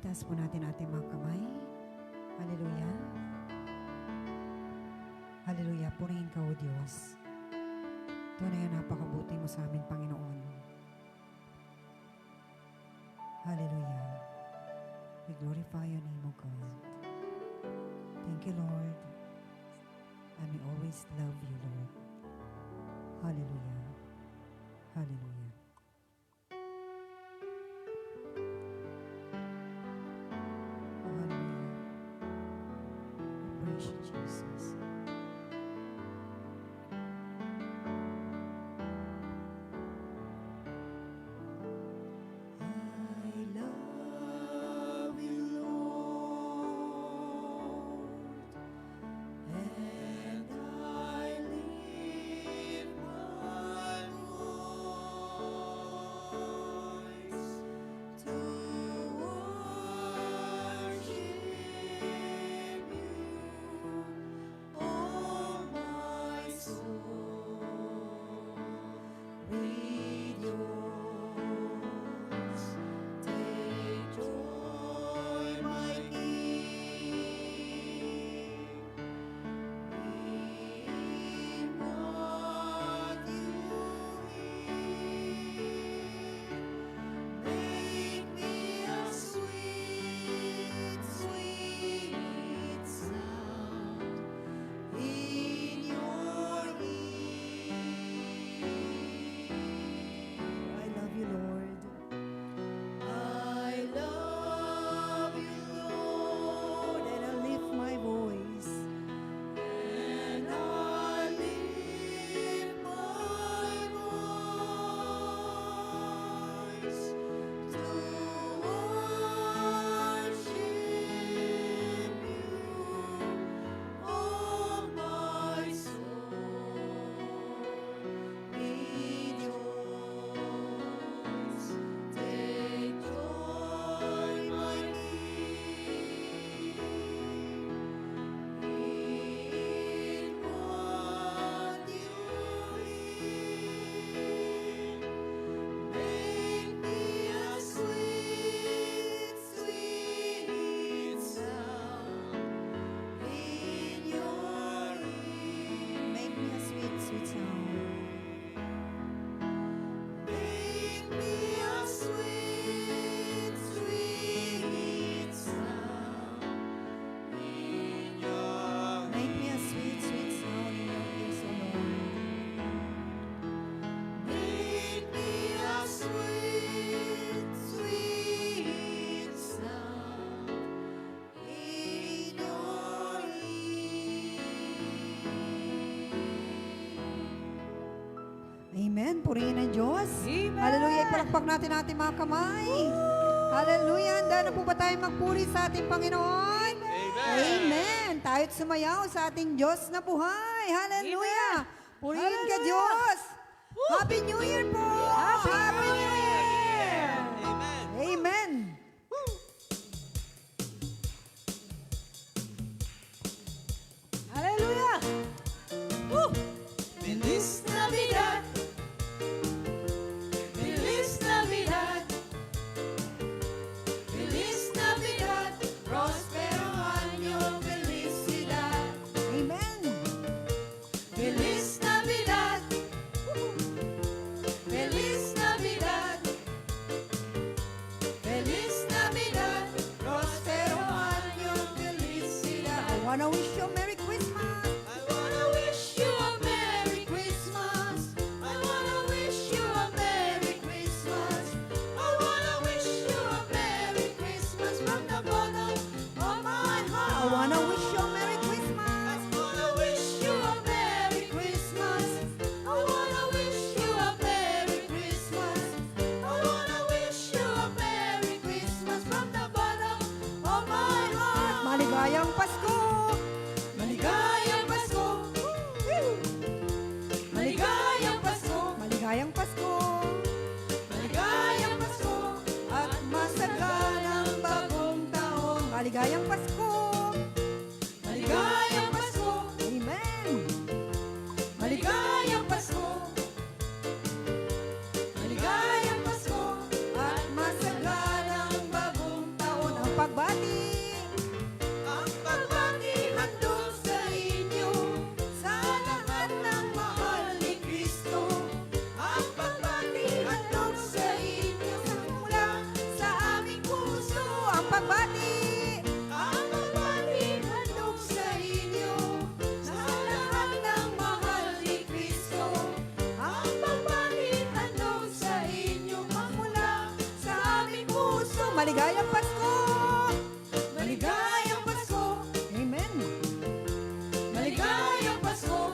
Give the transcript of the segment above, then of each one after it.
Itaas po natin ating mga kamay. Hallelujah. Hallelujah. Purihin ka, O Diyos. Tunay na napakabuti mo sa amin, Panginoon. Hallelujah. We glorify your name, O God. Thank you, Lord. And we always love you, Lord. Hallelujah. Hallelujah. Hallelujah. We praise you, Jesus. I love you, Lord, and I lift my voice to worship you, oh my soul. Rejoice, take joy, my King, in what you hear. Make me a sweet, sweet sound in your ear. I love you, Lord. I love you, Lord, and I lift my voice. And I lift my voice to worship you, oh my soul. Rejoice, take joy, my King, in what you hear. Make me a sweet, sweet sound in your ear. Make me a sweet, sweet sound. Make me a sweet, sweet sound in your. Make me a sweet, sweet sound in your ears, O Lord. Make me a sweet, sweet sound in your ear. Amen. Purihin ang Diyos. Amen. Hallelujah. Ipalakpak natin ating mga kamay. Hallelujah. Handa na po ba tayo magpuri sa ating Panginoon? Amen. Tayo't sumayaw sa ating Diyos na buhay. Hallelujah. Purihin ka, Hallelujah. Diyos. Happy New Year po. Happy New Year. Amen. Hallelujah! Woo! Feliz Navidad, Feliz Navidad, Feliz Navidad, próspero año, felicidad. Amen. Feliz Navidad, Feliz Navidad, Feliz Navidad, próspero año, felicidad. I wanna wish you a Merry Christmas. I wanna wish you a Merry Christmas. I wanna wish you a Merry Christmas. I wanna wish you a Merry Christmas from the bottom of my heart. I wanna wish you a Merry Christmas. I wanna wish you a Merry Christmas. I wanna wish you a Merry Christmas. I wanna wish you a Merry Christmas from the bottom of my heart. Maligayang Pasko. Maligayang Pasko. Maligayang Pasko. Maligayang Pasko. Maligayang Pasko. At masaganang bagong taon. Maligayang Pasko. Maligayang Pasko. Amen. Maligayang Pasko. Maligayang Pasko. At masaganang bagong taon. Ang Maligayang Pasko! Maligayang Pasko! Amen! Maligayang Pasko!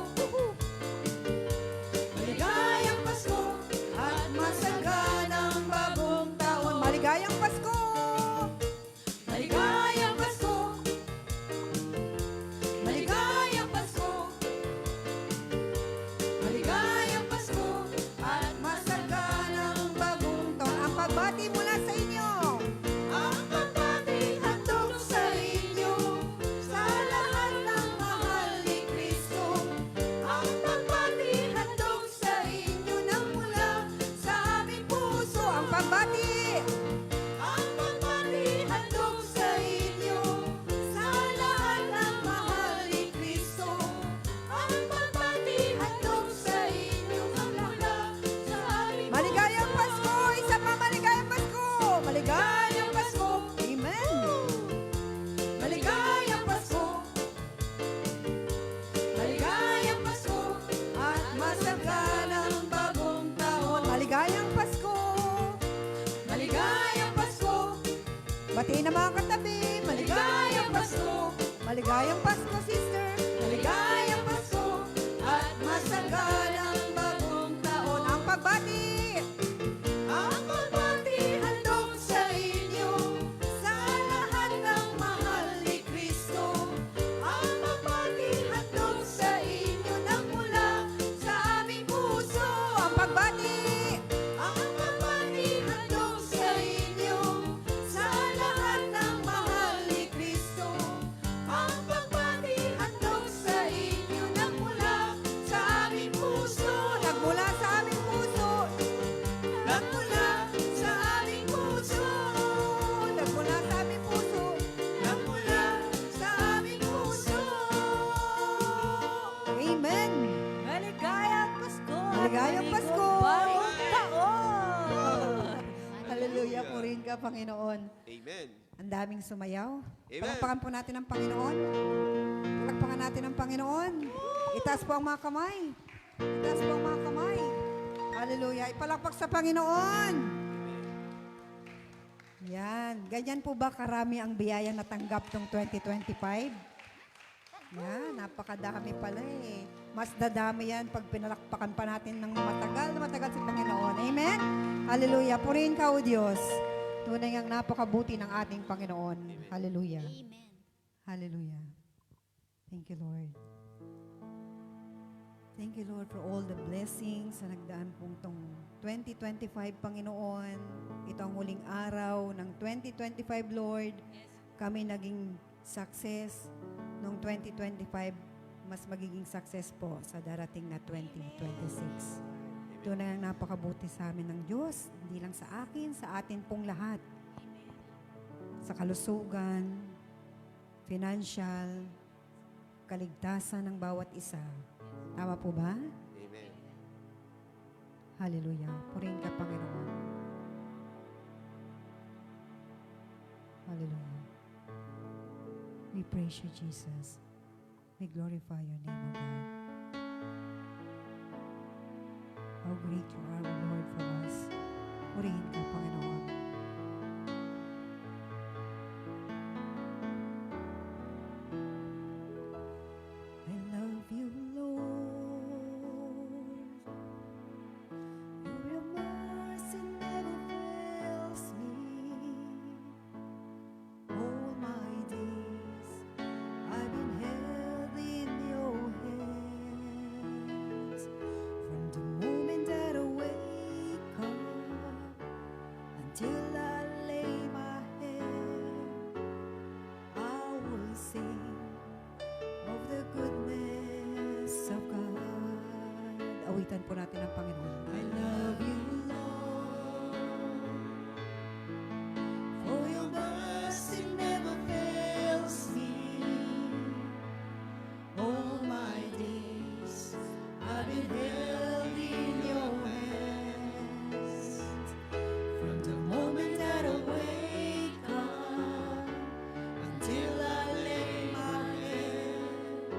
Maligayang Pasko! At masaganang bagong taon! Maligayang Pasko! Maligayang Pasko! Maligayang Pasko! Maligayang Pasko! At masaganang bagong taon! Ang pagbati mula sa inyo! Ang pagbati handog sa inyo sa lahat ng mahal ni Kristo. Ang pagbati handog sa inyo nang mula sa aming puso. Ang pagbati! Ang pagbati handog sa inyo sa lahat ng mahal ni Kristo. Ang pagbati handog sa inyo nang mula sa aming puso. Maligayang Pasko! Isa pa maligayang Pasko! Maligayang Pasko! Amen! Maligayang Pasko! Maligayang Pasko! At masaganang bagong taon! Maligayang Pasko! Maligayang Pasko! Batiin na mga katabi! Maligayang Pasko! Maligayang Pasko, sister! Maligayang Pasko! At masaganang bagong taon! Ang pagbati! Ang pagbati handog sa inyo sa lahat ng mahal ni Kristo. Ang pagbati handog sa inyo nang mula sa aming puso. Ang pagbati! Ang pagbati handog sa inyo sa lahat ng mahal ni Kristo. Ang pagbati handog sa inyo nang mula sa aming puso. Nagmula sa aming puso! Nagmula sa aming puso. Nagmula sa aming puso! Nagmula sa aming puso. Amen! Maligayang Pasko! Maligayang Pasko! Bagong taon! Hallelujah, purihin ka, Panginoon. Amen. Ang daming sumayaw. Amen. Palakpakan po natin ang Panginoon. Palakpakan natin ang Panginoon. Itaas po ang mga kamay. Itaas po ang mga kamay. Hallelujah. Ipalakpak sa Panginoon. Yan. Ganyan po ba karami ang biyaya na tanggap ng 2025? Yan. Napakadami pala eh. Mas dadami yan pag pinalakpakan pa natin ng matagal na matagal sa Panginoon. Amen? Hallelujah. Purihin ka, O Diyos. Tunay ngang napakabuti ng ating Panginoon. Hallelujah. Hallelujah. Thank you, Lord. Thank you, Lord, for all the blessings sa nagdaan pong tong 2025, Panginoon. Ito ang huling araw ng 2025, Lord. Kami naging success noong 2025. Mas magiging success po sa darating na 2026. Ito na ang napakabuti sa amin ng Diyos. Hindi lang sa akin, sa atin pong lahat. Sa kalusugan, financial, kaligtasan ng bawat isa. Tama po ba? Amen. Hallelujah. Purihin ka, Panginoon. Hallelujah. We praise you, Jesus. We glorify your name, O God. How great you are, O Lord, for us. Purihin ka, Panginoon. I love you, Lord. Your mercy never fails me. All my days I've been held in your hands. From the moment that I wake up until I lay my head, I will sing of the goodness of God. Awitan po natin ang Panginoon. I love you, Lord, for your mercy never fails me. All my days I've been held in your hands. From the moment that I wake up until I lay my head,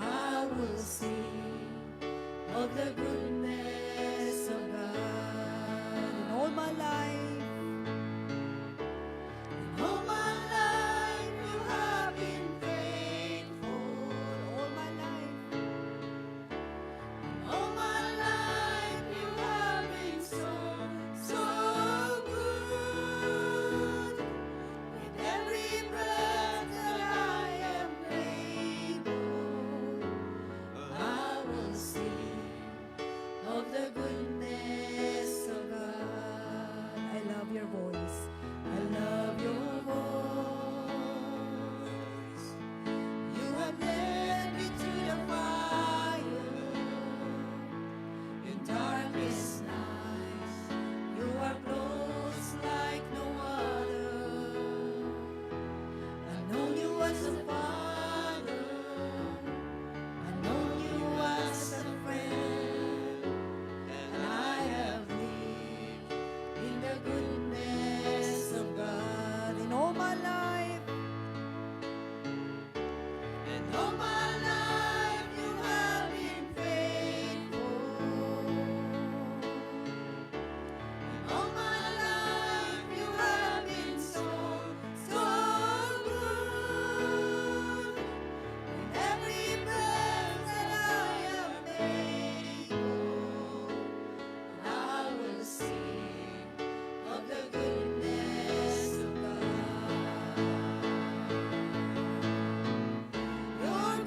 I will sing of the goodness of God. All my life you have been faithful. All my life you have been so, so good. With every breath that I am able, I will sing of the goodness of God. Your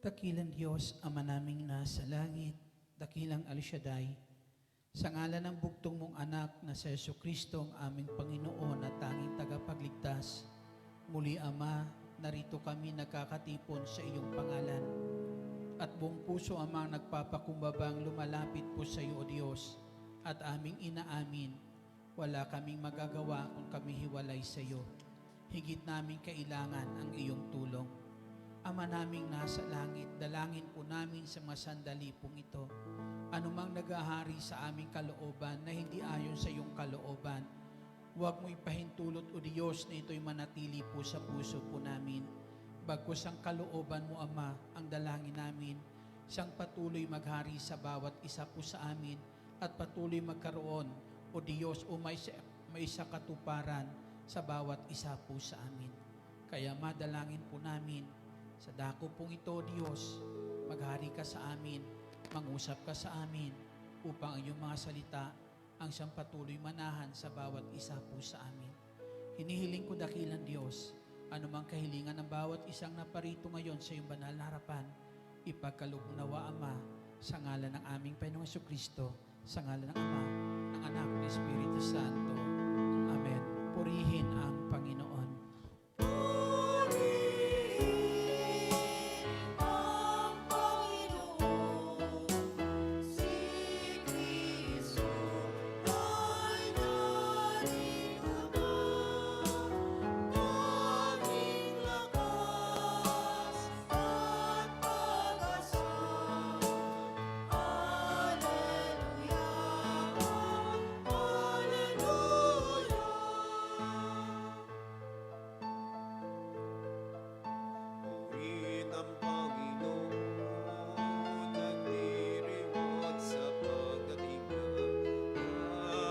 Dakilang Diyos, Ama naming nasa langit, dakilang El Shaddai, sa ngalan ng bugtong mong anak na si Jesucristo ang aming Panginoon at tanging tagapagligtas, muli Ama, narito kami nagkakatipon sa iyong pangalan. At buong puso Ama nagpapakumbabang lumalapit po sa iyo, O Diyos, at aming inaamin, wala kaming magagawa kung kami hiwalay sa iyo. Higit naming kailangan ang iyong tulong. Ama naming nasa langit, dalangin po namin sa mga sandali pong ito. Anumang nagahari sa aming kalooban na hindi ayon sa iyong kalooban, huwag mo ipahintulot, O Diyos, na ito'y manatili po sa puso po namin. Bagkus ang kalooban mo, Ama, ang dalangin namin, siyang patuloy maghari sa bawat isa po sa amin at patuloy magkaroon, O Diyos, o may isa katuparan sa bawat isa po sa amin. Kaya madalangin po namin, sa dako pong ito, Diyos, maghari ka sa amin, mangusap ka sa amin, upang ang iyong mga salita ang siyang patuloy manahan sa bawat isa po sa amin. Hinihiling ko dakilang Diyos, anumang kahilingan ng bawat isang naparito ngayon sa iyong banal na harapan, ipagkaloob nawa, Ama, sa ngalan ng aming Panginoong Jesucristo, sa ngalan ng Ama, ng Anak, ng Espiritu Santo. Amen. Purihin ang Panginoon. Ang Panginoon, si Kristo ay narito na, aming lakas at pag-asa. Alleluia, Purihin ang Panginoon, nagliriwat sa pagdating niya,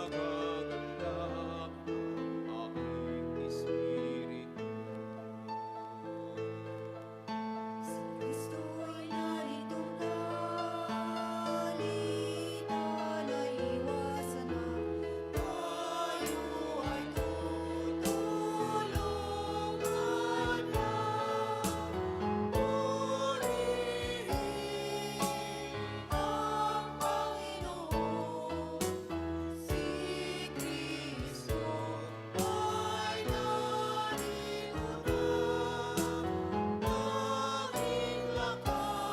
nagagalak ang aking espiritu. Si Kristo ay narito na, halina't naiwasan na, tayo ay tutulungan niya. Purihin ang Panginoon, si Kristo ay narito na, aming lakas at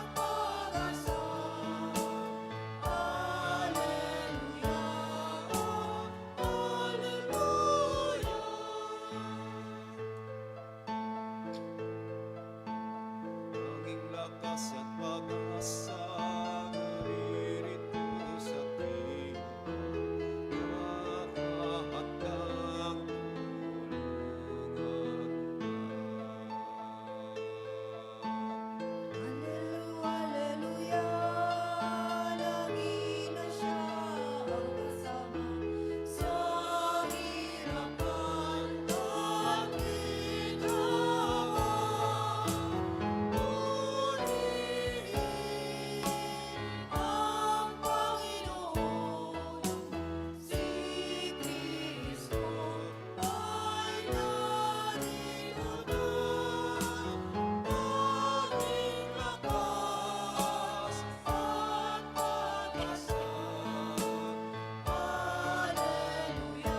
pag-asa. Alleluia, Tanging lakas at pag-asa, naririto sa tingin, nakahandang tulungan. Alleluia, lagi na siya ang kasama sa hirapan at ginawa. Purihin ang Panginoon, si Kristo ay narito na, aming lakas at pag-asa. Alleluia,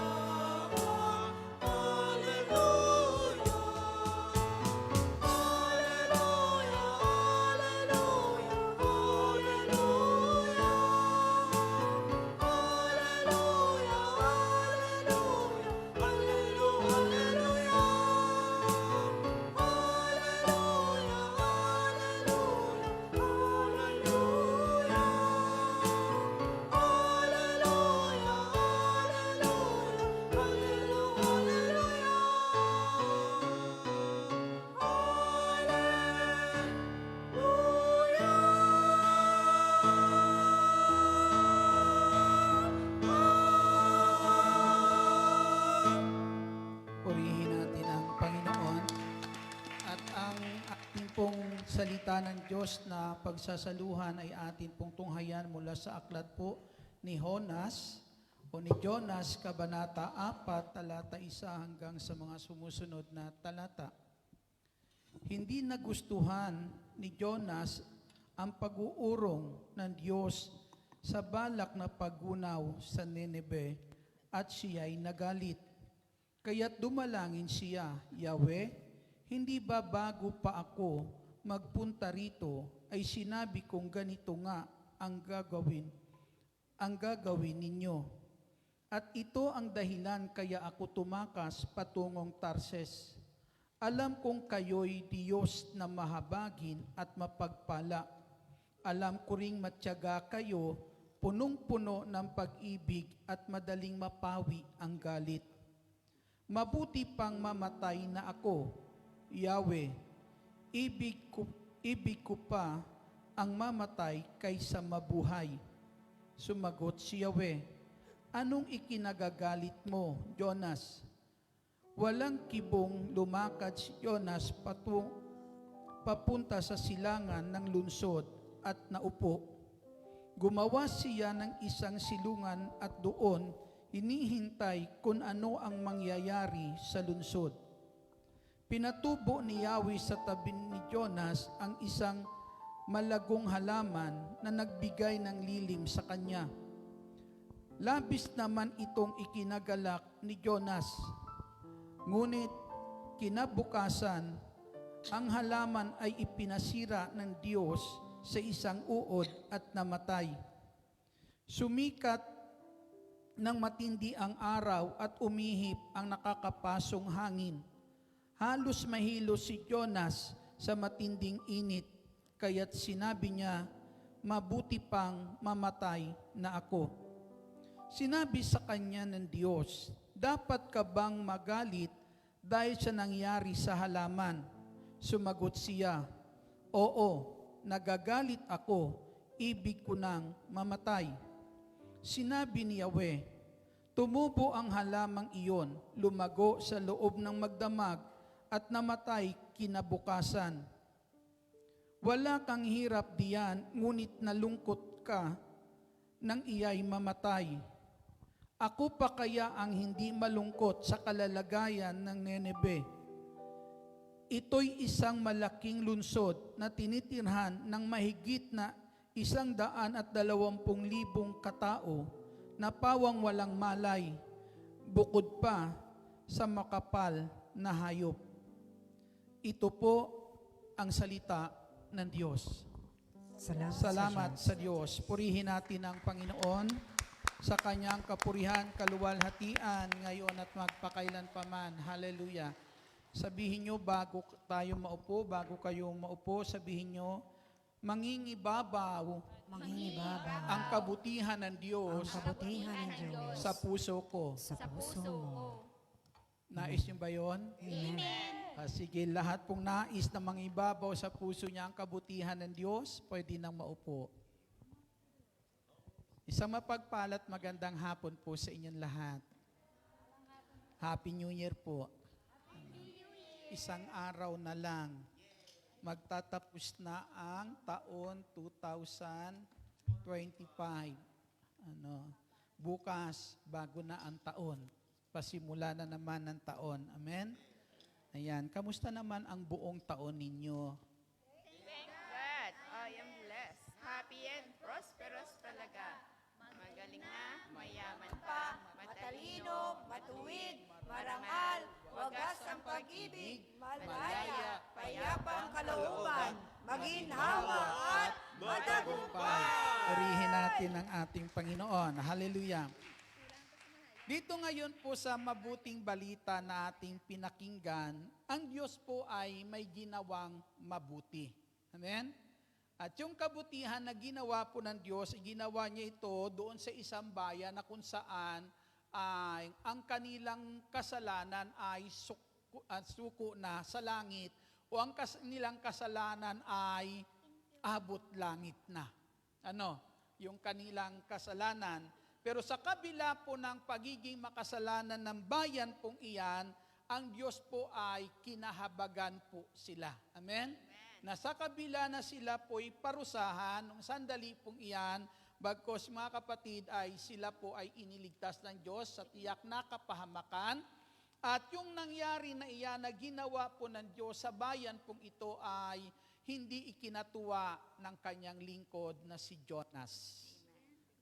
Purihin natin ang Panginoon at ang ating pong salita ng Diyos na pagsasaluhan ay atin pong tunghayan mula sa aklat po ni Jonas o ni Jonas, Kabanata 4, talata 1 hanggang sa mga sumusunod na talata. Hindi nagustuhan ni Jonas ang pag-uurong ng Diyos sa balak na paggunaw sa Nineve at siya'y nagalit. Kaya't dumalangin siya, Yahweh, hindi ba bago pa ako magpunta rito ay sinabi kong ganito nga ang gagawin ninyo. At ito ang dahilan kaya ako tumakas patungong Tarses. Alam kong kayo'y Diyos na mahabagin at mapagpala. Alam ko ring matyaga kayo, punong-puno ng pag-ibig at madaling mapawi ang galit. Mabuti pang mamatay na ako, Yahweh. Ibig ko pa ang mamatay kaysa mabuhay. Sumagot si Yahweh, anong ikinagagalit mo, Jonas? Walang kibong lumakad si Jonas papunta sa silangan ng lungsod at naupo. Gumawa siya ng isang silungan at doon hinihintay kung ano ang mangyayari sa lungsod. Pinatubo ni Yahweh sa tabi ni Jonas ang isang malagong halaman na nagbigay ng lilim sa kanya. Labis naman itong ikinagalak ni Jonas. Ngunit kinabukasan, ang halaman ay ipinasira ng Diyos sa isang uod at namatay. Sumikat ng matindi ang araw at umihip ang nakakapasong hangin. Halos mahilo si Jonas sa matinding init, kaya't sinabi niya, mabuti pang mamatay na ako. Sinabi sa kanya ng Diyos, dapat ka bang magalit dahil sa nangyari sa halaman? Sumagot siya, oo, nagagalit ako, ibig ko nang mamatay. Sinabi ni Yahweh, tumubo ang halamang iyon, lumago sa loob ng magdamag at namatay kinabukasan. Wala kang hirap diyan, ngunit nalungkot ka nang iya'y mamatay. Ako pa kaya ang hindi malungkot sa kalalagayan ng Nineve? Ito'y isang malaking lungsod na tinitirhan ng mahigit na 120,000 katao na pawang walang malay, bukod pa sa makapal na hayop. Ito po ang salita ng Diyos. Salamat sa Diyos. Purihin natin ang Panginoon sa kanyang kapurihan, kaluwalhatian, ngayon at magpakailanpaman. Hallelujah. Sabihin nyo bago tayo maupo, bago kayo maupo, sabihin nyo, mangingibabaw ang kabutihan ng Diyos sa puso ko. Sa puso mo. Nais nyo ba yun? Sige, lahat pong nais na mangibabaw sa puso niya ang kabutihan ng Diyos, pwede nang maupo. Isang mapagpalat magandang hapon po sa inyong lahat. Happy New Year po. Isang araw na lang, magtatapos na ang taon 2025. Bukas, bago na ang taon. Pasimula na naman ng taon. Amen? Ayan, kamusta naman ang buong taon ninyo? Thank God, I am blessed, happy and prosperous talaga. Magaling na, mayaman pa, matalino, matuwid, marangal, wagas ang pag-ibig, malaya, payapang kalooban, maginhawa at matagumpay. Purihin natin ang ating Panginoon. Hallelujah. Dito ngayon po sa mabuting balita na ating pinakinggan, ang Diyos po ay may ginawang mabuti. Amen? At yung kabutihan na ginawa po ng Diyos, ginawa niya ito doon sa isang bayan na kung saan ang kanilang kasalanan ay suko na sa langit o ang kanilang kasalanan ay abot langit na. Yung kanilang kasalanan. Pero sa kabila po ng pagiging makasalanan ng bayan pong iyan, ang Diyos po ay kinahabagan po sila. Amen? Na sa kabila na sila po'y parusahan, nung sandali pong iyan, bagkos mga kapatid ay sila po ay iniligtas ng Diyos sa tiyak na kapahamakan At yung nangyari na iyan na ginawa po ng Diyos sa bayan pong ito ay hindi ikinatuwa ng kanyang lingkod na si Jonas.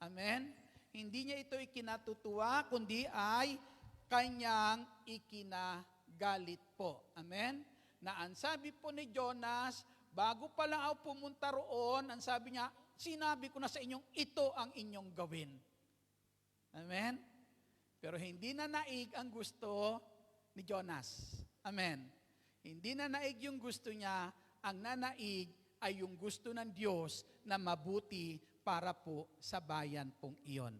Amen? Hindi niya ito ikinatutuwa, kundi ay kanyang ikinagalit po. Amen? Na ang sabi po ni Jonas, bago pa lang ako pumunta roon, ang sabi niya, sinabi ko na sa inyong, ito ang inyong gawin. Amen? Pero hindi na naig ang gusto ni Jonas. Amen? Hindi na naig yung gusto niya, ang nanaig ay yung gusto ng Diyos na mabuti para po sa bayan pong iyon.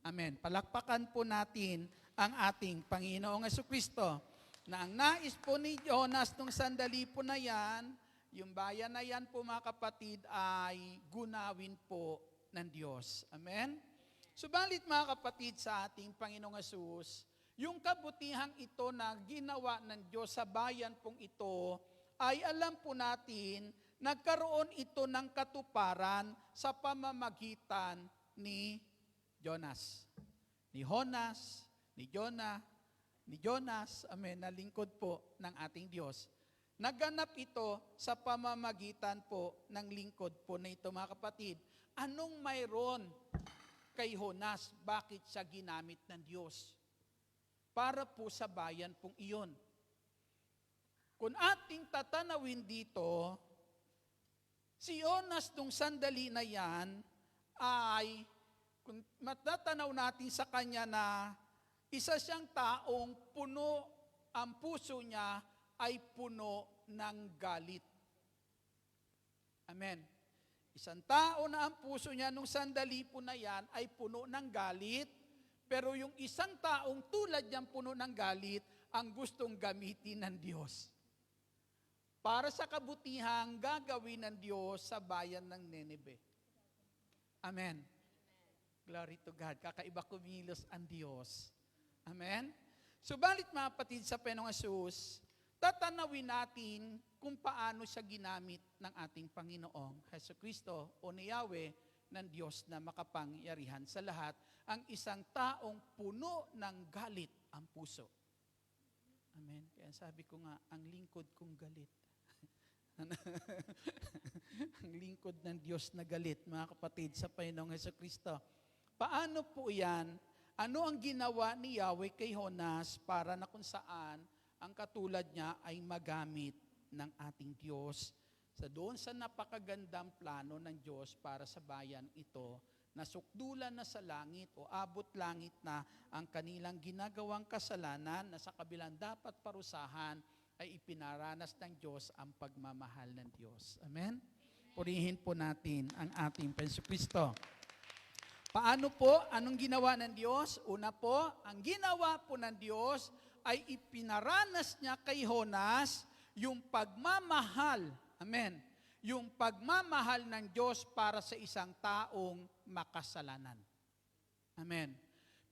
Amen. Palakpakan po natin ang ating Panginoong Jesucristo na ang nais po ni Jonas nung sandali po na yan, yung bayan na yan po mga kapatid ay gunawin po ng Diyos. Amen? Subalit mga kapatid sa ating Panginoong Hesus, yung kabutihang ito na ginawa ng Diyos sa bayan pong ito, ay alam po natin, nagkaroon ito ng katuparan sa pamamagitan ni Jonas. Ni Jonas, ni Jonah, ni Jonas, amen, na lingkod po ng ating Diyos. Naganap ito sa pamamagitan po ng lingkod po na ito mga kapatid. Anong mayroon kay Jonas? Bakit siya ginamit ng Diyos? Para po sa bayan pong iyon. Kung ating tatanawin dito, si Jonas nung sandali na yan ay, kung matatanaw natin sa kanya na isa siyang taong puno, ang puso niya ay puno ng galit. Amen. Isang tao na ang puso niya nung sandali po na yan ay puno ng galit, pero yung isang taong tulad niyang puno ng galit, ang gustong gamitin ng Diyos para sa kabutihang gagawin ng Diyos sa bayan ng Nineveh. Amen. Glory to God. Kakaiba kumilos ang Diyos. Amen. Subalit mga kapatid sa Panginoong Hesus, tatanawin natin kung paano siya ginamit ng ating Panginoong Jesucristo o ni Yahweh ng Diyos na makapangyarihan sa lahat, ang isang taong puno ng galit ang puso. Amen. Kaya sabi ko nga, ang lingkod kong galit. Ang lingkod ng Diyos na galit, mga kapatid, sa Panginoong Jesucristo. Paano po yan? Ano ang ginawa ni Yahweh kay Jonas para na kung saan ang katulad niya ay magamit ng ating Diyos sa doon sa napakagandang plano ng Diyos para sa bayan ito, na sukdulan na sa langit o abot langit na ang kanilang ginagawang kasalanan na sa kabilang dapat parusahan ay ipinaranas ng Diyos ang pagmamahal ng Diyos. Amen? Purihin po natin ang ating Jesucristo. Paano po? Anong ginawa ng Diyos? Una po, ang ginawa po ng Diyos ay ipinaranas niya kay Jonas yung pagmamahal. Amen. Yung pagmamahal ng Diyos para sa isang taong makasalanan. Amen.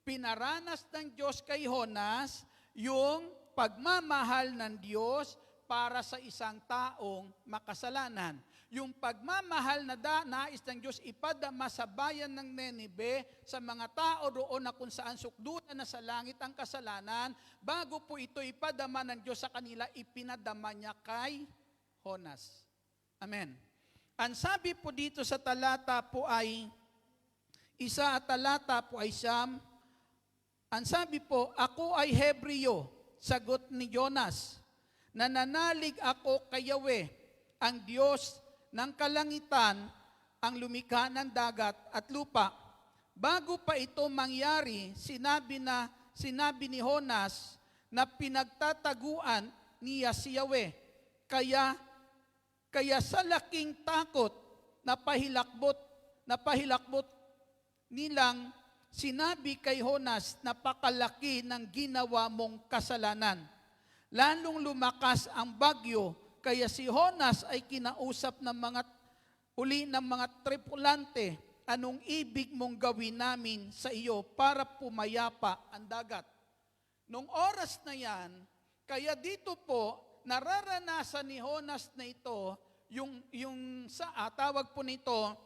Pinaranas ng Diyos kay Jonas yung pagmamahal ng Diyos para sa isang taong makasalanan. Yung pagmamahal na nais ng Diyos ipadama sa bayan ng Nineveh, sa mga tao roon na kung saan sukdulan na sa langit ang kasalanan, bago po ito ipadama ng Diyos sa kanila, ipinadama niya kay Jonas. Amen. Ang sabi po dito sa talata po ay, isa at talata po ay siyam. Ang sabi po, ako ay Hebreo, sagot ni Jonas, nananalig ako kay Yahweh, ang Diyos ng kalangitan, ang lumikha ng dagat at lupa. Bago pa ito mangyari, sinabi ni Jonas na pinagtataguan niya si Yahweh. Kaya sa laking takot na pahilakbot nilang sinabi kay Jonas, napakalaki ng ginawa mong kasalanan. Lalong lumakas ang bagyo, kaya si Jonas ay kinausap ng mga tripulante, anong ibig mong gawin namin sa iyo para pumayapa ang dagat? Nung oras na yan, kaya dito po, nararanasan ni Jonas na ito, tawag po nito,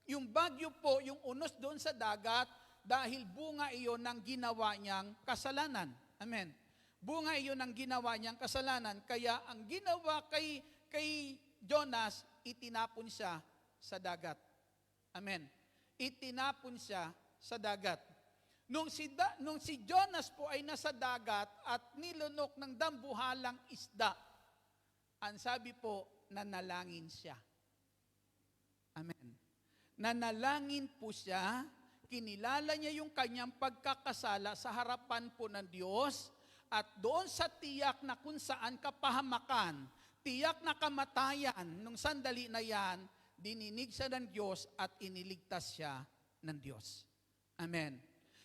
yung bagyo po, yung unos doon sa dagat, dahil bunga iyon ng ginawa niyang kasalanan. Amen. Bunga iyon ang ginawa niyang kasalanan. Kaya ang ginawa kay Jonas, itinapon siya sa dagat. Amen. Itinapon siya sa dagat. Nung si Jonas po ay nasa dagat at nilunok ng dambuhalang isda, ang sabi po, nanalangin siya. Amen. Nanalangin po siya, kinilala niya yung kanyang pagkakasala sa harapan po ng Diyos, at doon sa tiyak na kung saan kapahamakan, tiyak na kamatayan, nung sandali na yan, dininig siya ng Diyos at iniligtas siya ng Diyos. Amen.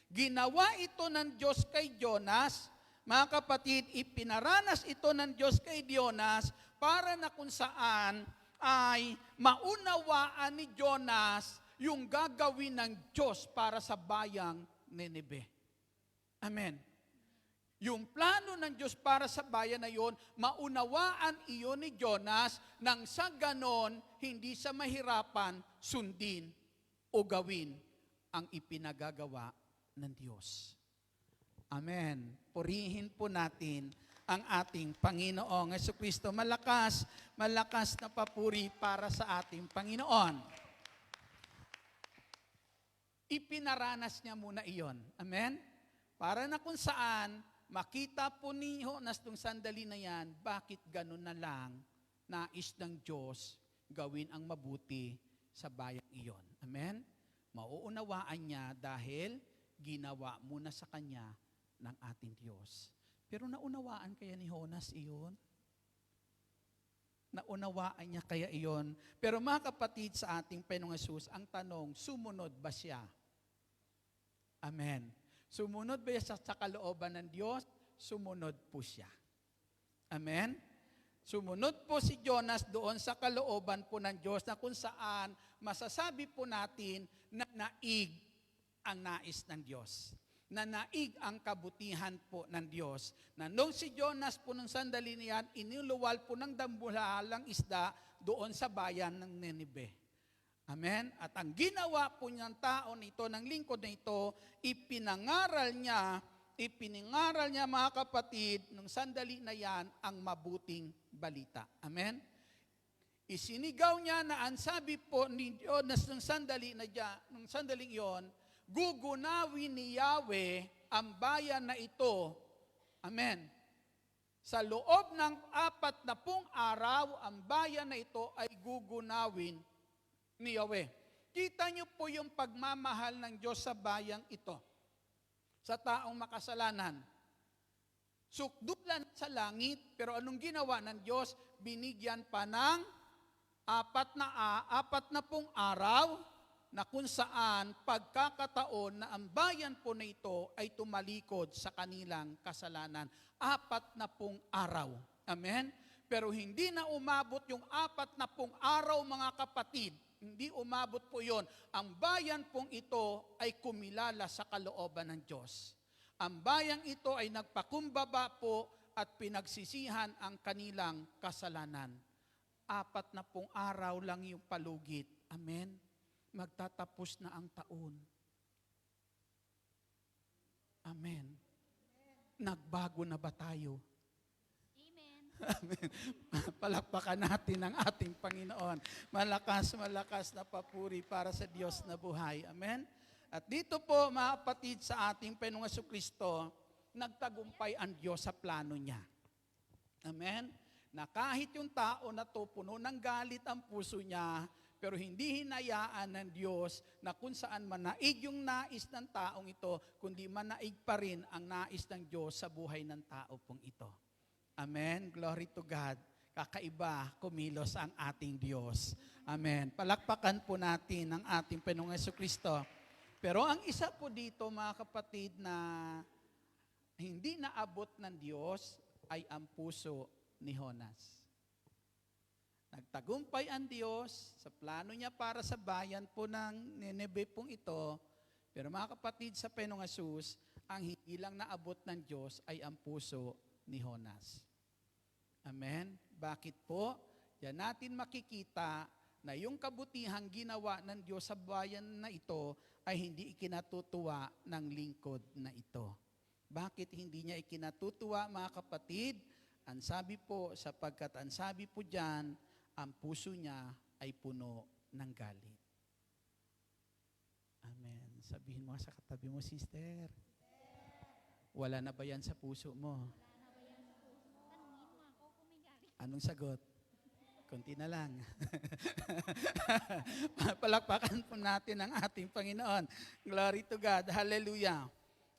Ginawa ito ng Diyos kay Jonas, mga kapatid, ipinaranas ito ng Diyos kay Jonas para na kung saan ay maunawaan ni Jonas yung gagawin ng Diyos para sa bayang Nineve. Amen. Yung plano ng Diyos para sa bayan na yon, maunawaan iyon ni Jonas nang sa ganon, hindi sa mahirapan sundin o gawin ang ipinagagawa ng Diyos. Amen. Purihin po natin ang ating Panginoong Jesucristo. Malakas na papuri para sa ating Panginoon. Ipinaranas niya muna iyon. Amen? Para na kung saan, makita po ni Jonas nung sandali na yan, bakit ganun na lang nais ng Diyos gawin ang mabuti sa bayang iyon. Amen? Mauunawaan niya dahil ginawa muna sa kanya ng ating Diyos. Pero naunawaan kaya ni Jonas iyon? Naunawaan niya kaya iyon? Pero mga kapatid sa ating Panginoong Hesus, ang tanong, sumunod ba siya? Amen. Sumunod ba siya sa kalooban ng Diyos? Sumunod po siya. Amen? Sumunod po si Jonas doon sa kalooban po ng Diyos na kung saan masasabi po natin na naig ang nais ng Diyos. Na naig ang kabutihan po ng Diyos. Na nung si Jonas po nung sandali niyan, inuluwal po ng dambuhalang isda doon sa bayan ng Nineve. Amen? At ang ginawa po niyang tao nito, ng lingkod na ito, ipinangaral niya mga kapatid, nung sandali na yan, ang mabuting balita. Amen? Isinigaw niya na ang sabi po ni Jonas nung sandaling iyon, gugunawin ni Yahweh ang bayan na ito. Amen. Sa loob ng 40 araw, ang bayan na ito ay gugunawin ni Yahweh. Kita niyo po yung pagmamahal ng Diyos sa bayang ito, sa taong makasalanan. Sukdulan sa langit, pero anong ginawa ng Diyos? Binigyan pa ng 40 araw na kung saan pagkakataon na ang bayan po na ito ay tumalikod sa kanilang kasalanan. 40 araw. Amen? Pero hindi na umabot yung 40 araw, mga kapatid. Hindi umabot po yon. Ang bayan pong ito ay kumilala sa kalooban ng Diyos. Ang bayang ito ay nagpakumbaba po at pinagsisihan ang kanilang kasalanan. 40 araw lang yung palugit. Amen? Magtatapos na ang taon. Amen. Nagbago na ba tayo? Amen. Palakpakan natin ang ating Panginoon. Malakas na papuri para sa Diyos na buhay. Amen? At dito po, mga kapatid, sa ating Panginoong Jesucristo, nagtagumpay ang Diyos sa plano niya. Amen? Na kahit yung tao na to, puno ng galit ang puso niya, pero hindi hinayaan ng Diyos na kung saan manaig yung nais ng taong ito, kundi manaig pa rin ang nais ng Diyos sa buhay ng tao pong ito. Amen. Glory to God. Kakaiba, kumilos ang ating Diyos. Amen. Palakpakan po natin ang ating Panginoong Jesucristo. Pero ang isa po dito, mga kapatid, na hindi naabot ng Diyos ay ang puso ni Jonas. Nagtagumpay ang Diyos sa plano niya para sa bayan po ng Nineve pong ito. Pero mga kapatid, sa Panginoong Hesus, ang hindi lang naabot ng Diyos ay ang puso ni Jonas. Amen? Bakit po? Yan natin makikita na yung kabutihang ginawa ng Diyos sa bayan na ito ay hindi ikinatutuwa ng lingkod na ito. Bakit hindi niya ikinatutuwa, mga kapatid? Ang sabi po, sapagkat ang sabi po diyan, ang puso niya ay puno ng galit. Amen. Sabihin mo sa katabi mo, sister. Wala na ba yan sa puso mo? Anong sagot? Kunti na lang. Palakpakan po natin ang ating Panginoon. Glory to God. Hallelujah.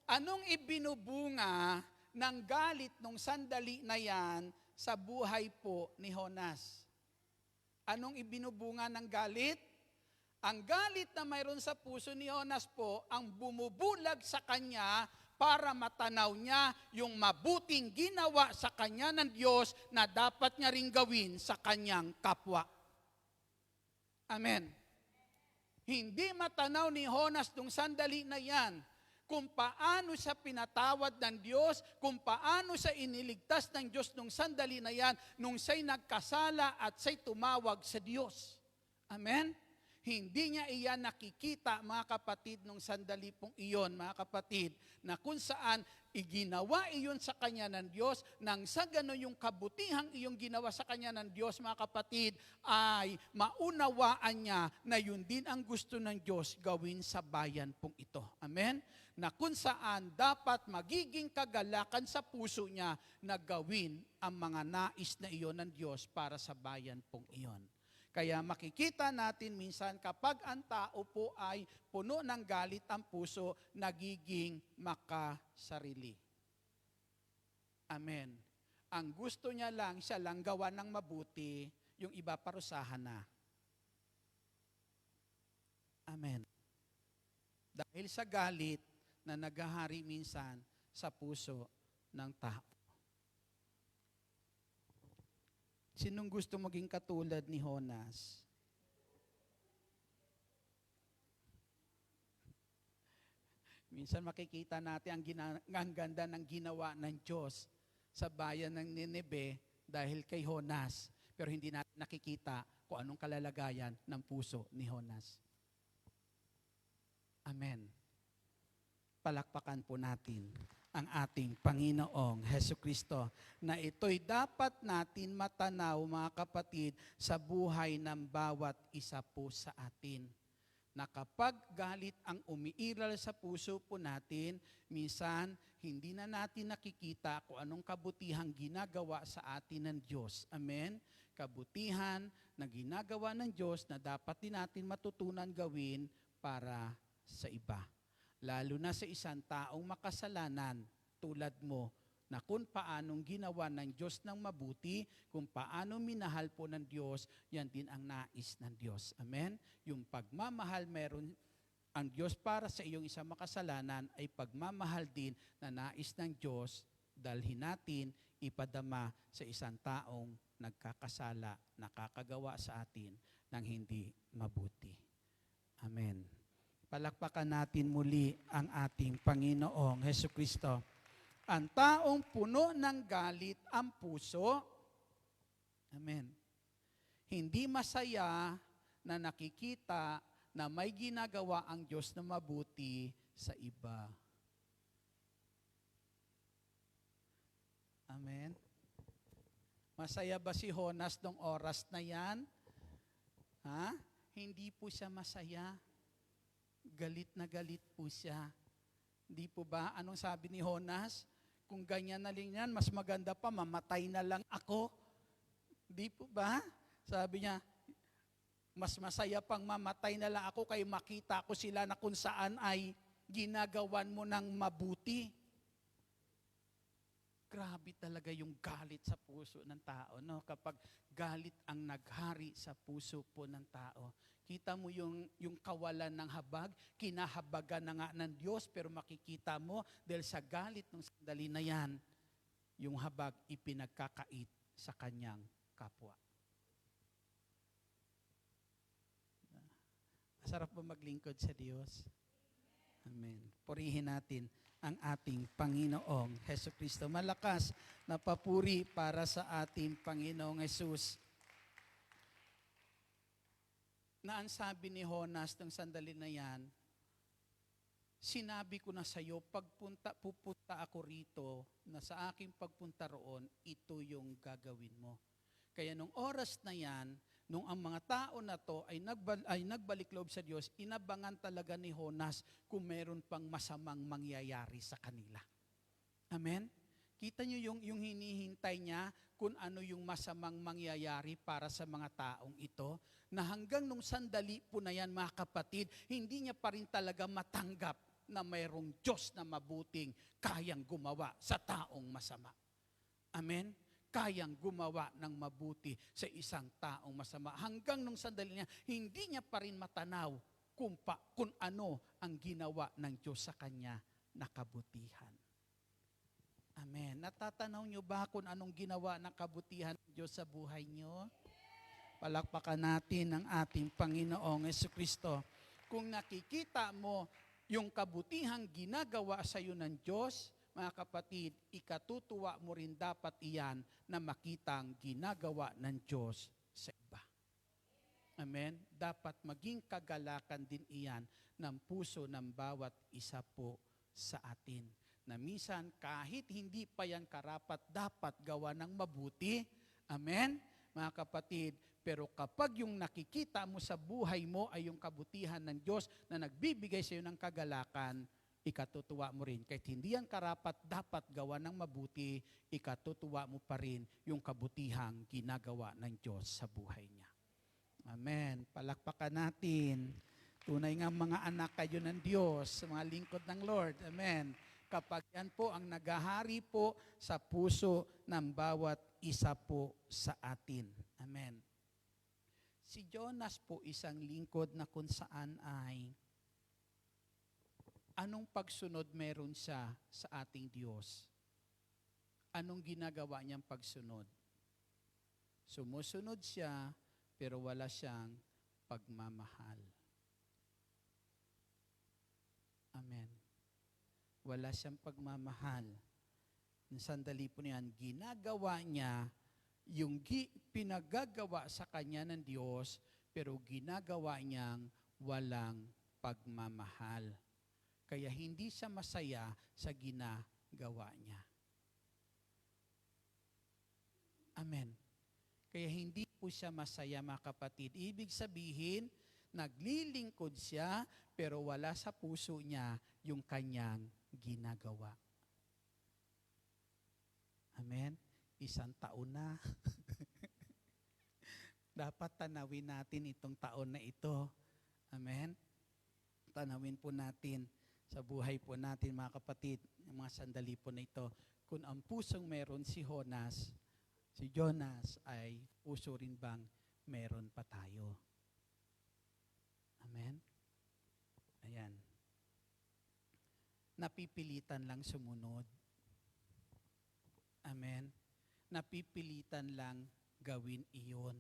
Anong ibinubunga ng galit nung sandali na yan sa buhay po ni Jonas? Anong ibinubunga ng galit? Ang galit na mayroon sa puso ni Jonas po ang bumubulag sa kanya para matanaw niya yung mabuting ginawa sa kanya ng Diyos na dapat niya ring gawin sa kanyang kapwa. Amen. Hindi matanaw ni Jonas nung sandali na yan kung paano siya pinatawad ng Diyos, kung paano siya iniligtas ng Diyos nung sandali na yan, nung siya'y nagkasala at siya'y tumawag sa Diyos. Amen? Hindi niya iyan nakikita, mga kapatid, nung sandali pong iyon, mga kapatid, na kung saan iginawa iyon sa kanya ng Diyos, nang sa gano'n yung kabutihang iyong ginawa sa kanya ng Diyos, mga kapatid, ay maunawaan niya na yun din ang gusto ng Diyos gawin sa bayan pong ito. Amen? Na kung saan dapat magiging kagalakan sa puso niya na gawin ang mga nais na iyon ng Diyos para sa bayan pong iyon. Kaya makikita natin minsan kapag ang tao po ay puno ng galit ang puso, nagiging makasarili. Amen. Ang gusto niya lang, siya lang gawa ng mabuti, yung iba parusahan na. Amen. Dahil sa galit na naghahari minsan sa puso ng tao. Sinong gusto maging katulad ni Jonas? Minsan makikita natin ang ganda ng ginawa ng Diyos sa bayan ng Nineve dahil kay Jonas. Pero hindi natin nakikita kung anong kalalagayan ng puso ni Jonas. Amen. Palakpakan po natin ang ating Panginoong Hesukristo na ito'y dapat natin matanaw, mga kapatid, sa buhay ng bawat isa po sa atin. Na kapag galit ang umiiral sa puso po natin, minsan hindi na natin nakikita kung anong kabutihang ginagawa sa atin ng Diyos. Amen? Kabutihan na ginagawa ng Diyos na dapat din natin matutunan gawin para sa iba. Lalo na sa isang taong makasalanan tulad mo, na kung paanong ginawa ng Diyos ng mabuti, kung paano minahal po ng Diyos, yan din ang nais ng Diyos. Amen? Yung pagmamahal meron ang Diyos para sa iyong isang makasalanan ay pagmamahal din na nais ng Diyos, dalhin natin, ipadama sa isang taong nagkakasala, nakakagawa sa atin ng hindi mabuti. Amen. Palakpakan natin muli ang ating Panginoong Hesukristo. Ang taong puno ng galit ang puso, amen, hindi masaya na nakikita na may ginagawa ang Diyos na mabuti sa iba. Amen. Masaya ba si Jonas nung oras na yan? Ha? Hindi po siya masaya. Galit na galit po siya. Di po ba? Anong sabi ni Jonas? Kung ganyan na lang yan, mas maganda pa, mamatay na lang ako. Di po ba? Sabi niya, mas masaya pang mamatay na lang ako kay makita ko sila na kung saan ay ginagawan mo ng mabuti. Grabe talaga yung galit sa puso ng tao, no? Kapag galit ang naghari sa puso po ng tao. Kita mo yung kawalan ng habag, kinahabagan na nga ng Diyos, pero makikita mo dahil sa galit ng sandali na yan, yung habag ipinagkakait sa kanyang kapwa. Masarap ba maglingkod sa Diyos? Amen. Purihin natin ang ating Panginoong Hesukristo. Malakas na papuri para sa ating Panginoong Jesus. Na ang sabi ni Jonas ng sandali na yan, sinabi ko na sa iyo, pupunta ako rito, na sa aking pagpunta roon, ito yung gagawin mo. Kaya nung oras na yan, nung ang mga tao na to ay nagbalik loob sa Diyos, inabangan talaga ni Jonas kung meron pang masamang mangyayari sa kanila. Amen? Kita nyo yung hinihintay niya kung ano yung masamang mangyayari para sa mga taong ito, na hanggang nung sandali po na yan, mga kapatid, hindi niya pa rin talaga matanggap na mayroong Diyos na mabuting kayang gumawa sa taong masama. Amen? Kayang gumawa ng mabuti sa isang taong masama. Hanggang nung sandali niya, hindi niya pa rin matanaw kung ano ang ginawa ng Diyos sa kanya na kabutihan. Amen. Natatanaw nyo ba kung anong ginawa ng kabutihan ng Diyos sa buhay nyo? Palakpakan natin ang ating Panginoong Jesucristo. Kung nakikita mo yung kabutihang ginagawa sa iyo ng Diyos, mga kapatid, ikatutuwa mo rin dapat iyan na makitang ginagawa ng Diyos sa iba. Amen? Dapat maging kagalakan din iyan ng puso ng bawat isa po sa atin. Na minsan kahit hindi pa yan karapat dapat gawa ng mabuti. Amen? Mga kapatid, pero kapag yung nakikita mo sa buhay mo ay yung kabutihan ng Diyos na nagbibigay sa iyo ng kagalakan, ikatutuwa mo rin. Kahit hindi yan karapat dapat gawa ng mabuti, ikatutuwa mo pa rin yung kabutihang ginagawa ng Diyos sa buhay niya. Amen. Palakpakan natin. Tunay nga mga anak kayo ng Diyos, mga lingkod ng Lord. Amen. Kapag yan po ang naghahari po sa puso ng bawat isa po sa atin. Amen. Si Jonas po isang lingkod na kung saan ay anong pagsunod meron siya sa ating Diyos? Anong ginagawa niyang pagsunod? Sumusunod siya pero wala siyang pagmamahal. Amen. Wala siyang pagmamahal. Yung sandali po niyan, ginagawa niya yung pinagagawa sa kanya ng Diyos, pero ginagawa niyang walang pagmamahal. Kaya hindi siya masaya sa ginagawa niya. Amen. Kaya hindi po siya masaya, mga kapatid. Ibig sabihin, naglilingkod siya, pero wala sa puso niya yung kanyang ginagawa. Amen? Isang taon na. Dapat tanawin natin itong taon na ito. Amen? Tanawin po natin sa buhay po natin, mga kapatid, yung mga sandali po na ito. Kung ang pusong meron si Jonas ay puso rin bang meron pa tayo? Amen? Ayan. Napipilitan lang sumunod. Amen? Napipilitan lang gawin iyon.